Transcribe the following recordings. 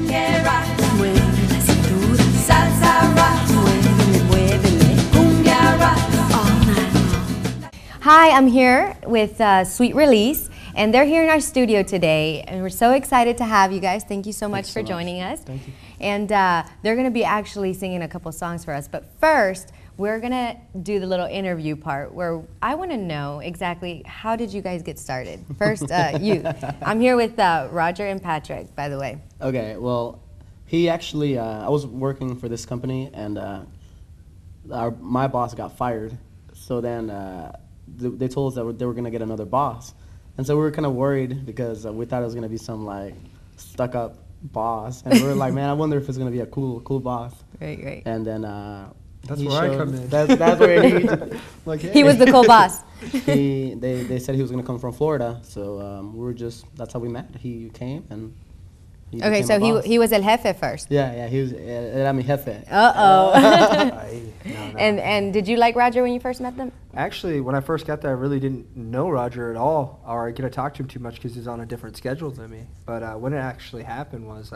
Rockera, mueve la cintura. Salsa rock, muévele, muévele. Cumbia rock, all night long. Hi, I'm here with Sweet Release, and they're here in our studio today, and we're so excited to have you guys. Thank you so much for joining us. Thank you. And they're going to be actually singing a couple songs for us, but first, we're going to do the little interview part where I want to know exactly how did you guys get started? First, you. I'm here with Roger and Patrick, by the way. Okay, well, he actually, I was working for this company, and my boss got fired. So then they told us that they were going to get another boss. And so we were kind of worried because we thought it was going to be some like stuck-up boss. And we were like, man, I wonder if it's going to be a cool boss. Right. And then that's where I come in. That's where he like, hey. He was the cool boss. They said he was going to come from Florida. So we were that's how we met. He came and he Okay, so he was el jefe first. Yeah, he was era mi jefe. Uh-oh. No. And did you like Roger when you first met them? Actually, when I first got there, I really didn't know Roger at all, or get to talk to him too much because he's on a different schedule than me. But when it actually happened was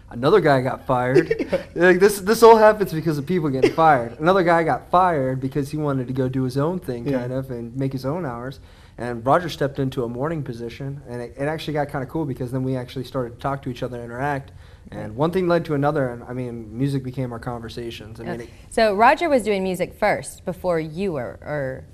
another guy got fired. Like this all happens because of people getting fired. Another guy got fired because he wanted to go do his own thing, kind of, and make his own hours. And Roger stepped into a morning position, and it actually got kind of cool because then we actually started to talk to each other and interact. And one thing led to another, and I mean, music became our conversations. I mean, so Roger was doing music first before you were, or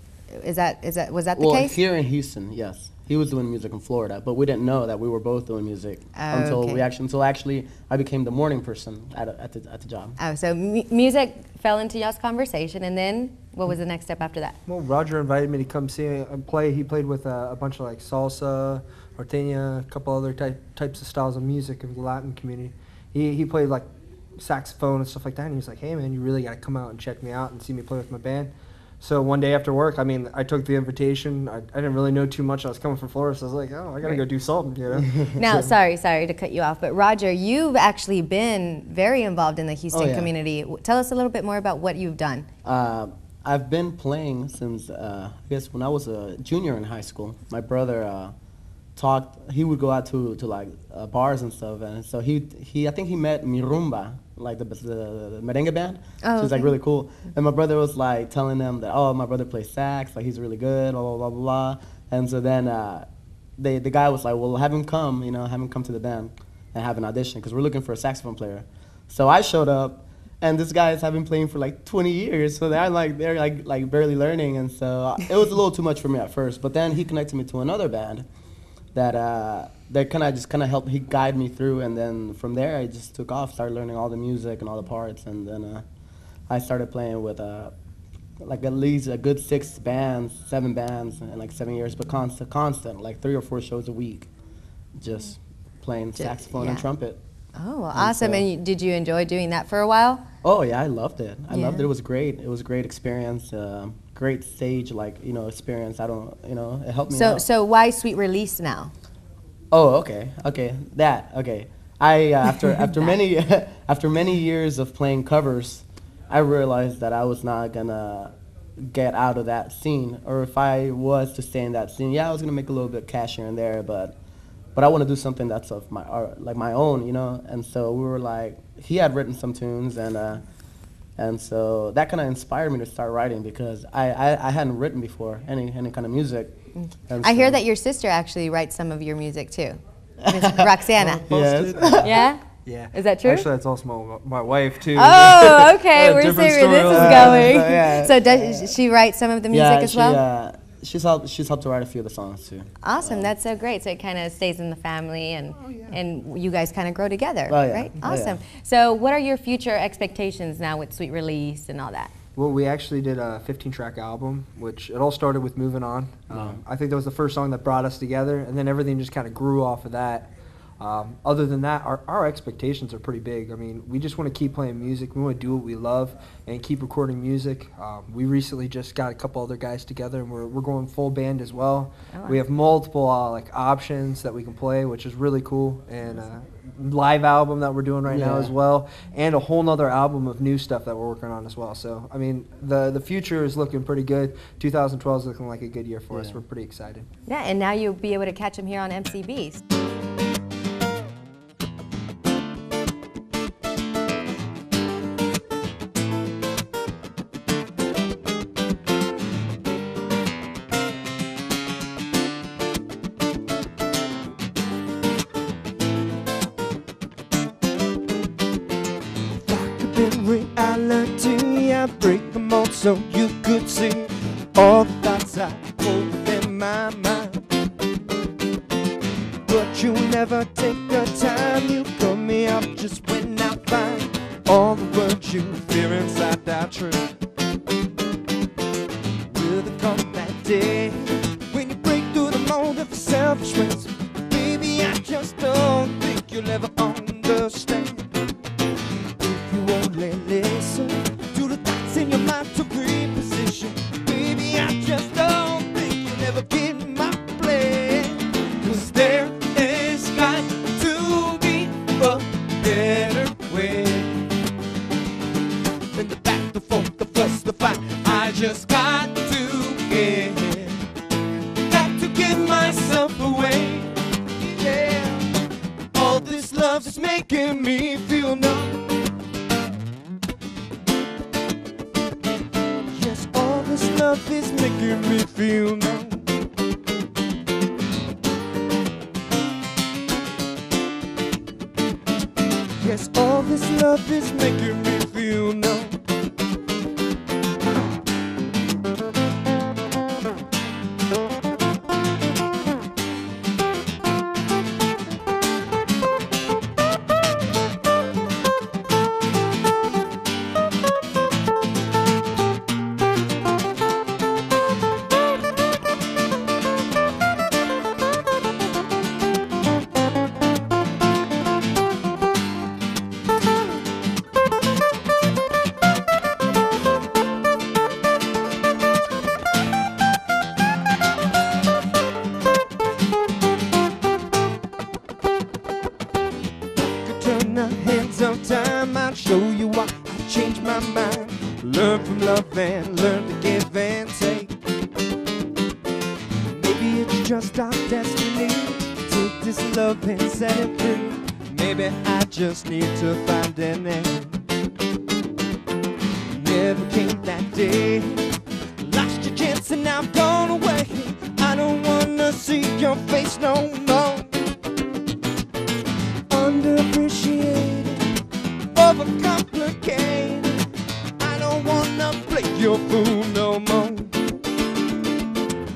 was that the case? Well, here in Houston, yes. He was doing music in Florida, but we didn't know that we were both doing music until actually I became the morning person at the job. Oh, so music fell into y'all's conversation, and then what was the next step after that? Well, Roger invited me to come see him play. He played with a bunch of like salsa, norteña, a couple other types of styles of music of the Latin community. He played like saxophone and stuff like that, and he was like, hey man, you really got to come out and check me out and see me play with my band. So one day after work, I mean, I took the invitation. I didn't really know too much. I was coming from Florida, so I was like, oh, I got to go do something, you know? Now, sorry to cut you off, but Roger, you've actually been very involved in the Houston community. Tell us a little bit more about what you've done. I've been playing since, I guess, when I was a junior in high school. My brother he would go out to like bars and stuff, and so I think he met Mi Rumba, like the merengue band. Oh, so it's like really cool. And my brother was like telling them that, oh, my brother plays sax, like he's really good, blah blah blah blah blah. And so then the guy was like, well, have him come to the band and have an audition because we're looking for a saxophone player. So I showed up, and this guy have been playing for like 20 years, so they're like barely learning, and so it was a little too much for me at first. But then he connected me to another band that kind of helped. He guided me through, and then from there I just took off, started learning all the music and all the parts, and then I started playing with like at least a good 7 bands in like 7 years, but constant, like 3 or 4 shows a week, just playing saxophone and trumpet. Oh, well, awesome! And did you enjoy doing that for a while? Oh yeah, I loved it. I loved it. It was great. It was a great experience. Great stage, experience. It helped me out. So why Sweet Release now? Oh, okay. I after many years of playing covers, I realized that I was not gonna get out of that scene, or if I was to stay in that scene, I was gonna make a little bit of cash here and there, but I want to do something that's of my art, like my own, And so we were like, he had written some tunes, and so that kind of inspired me to start writing because I hadn't written before any kind of music. I hear that your sister actually writes some of your music too, Miss Roxana. Yes. Yeah? Yeah. Is that true? Actually, that's also my wife too. Oh, okay. We're seeing where this is going. Yeah. So does she write some of the music as well? She's helped to write a few of the songs too. Awesome, that's so great. So it kind of stays in the family, and you guys kind of grow together, right? Awesome. So what are your future expectations now with Sweet Release and all that? Well, we actually did a 15-track album, which it all started with Moving On. I think that was the first song that brought us together, and then everything just kind of grew off of that. Other than that, our expectations are pretty big. I mean, we just want to keep playing music. We want to do what we love and keep recording music. We recently just got a couple other guys together, and we're going full band as well. Oh, we have multiple options that we can play, which is really cool. And live album that we're doing right now as well, and a whole nother album of new stuff that we're working on as well. So, I mean, the future is looking pretty good. 2012 is looking like a good year for us. We're pretty excited. Yeah, and now you'll be able to catch them here on MCBs. in reality, I break the mold so you could see all the thoughts I hold within my mind. But you never take the time, you cut me off just when I find all the words you fear inside that truth. Will there come that day when you break through the mold of selfishness? Baby, I just don't think you'll ever understand. If you only listen to the thoughts in your mind to reposition, baby, I just don't think you'll ever get my plan. 'Cause there is got to be a better way than the back, the forth, the fuss, the fight. I just got to give myself away. Yeah, all this love is making me feel numb. Yes, all this love is making me feel numb. Yes, all this love is making me feel numb. Turn the hands of time, I'll show you why I changed my mind. Learn from love and learn to give and take. Maybe it's just our destiny. Take this love and set it free. Maybe I just need to find an end. Never came that day. Lost your chance and now gone away. I don't wanna see your face no more. Underappreciated, overcomplicated. I don't wanna play your fool no more.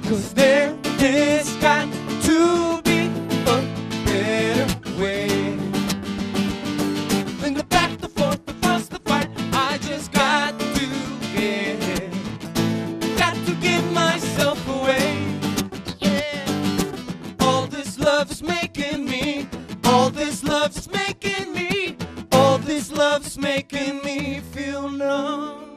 'Cause there is got to be a better way than the back, the forth, the fuss, the fight. I just got to give myself away. Yeah, all this love is making me. All this love is making me, all this love is making me feel numb.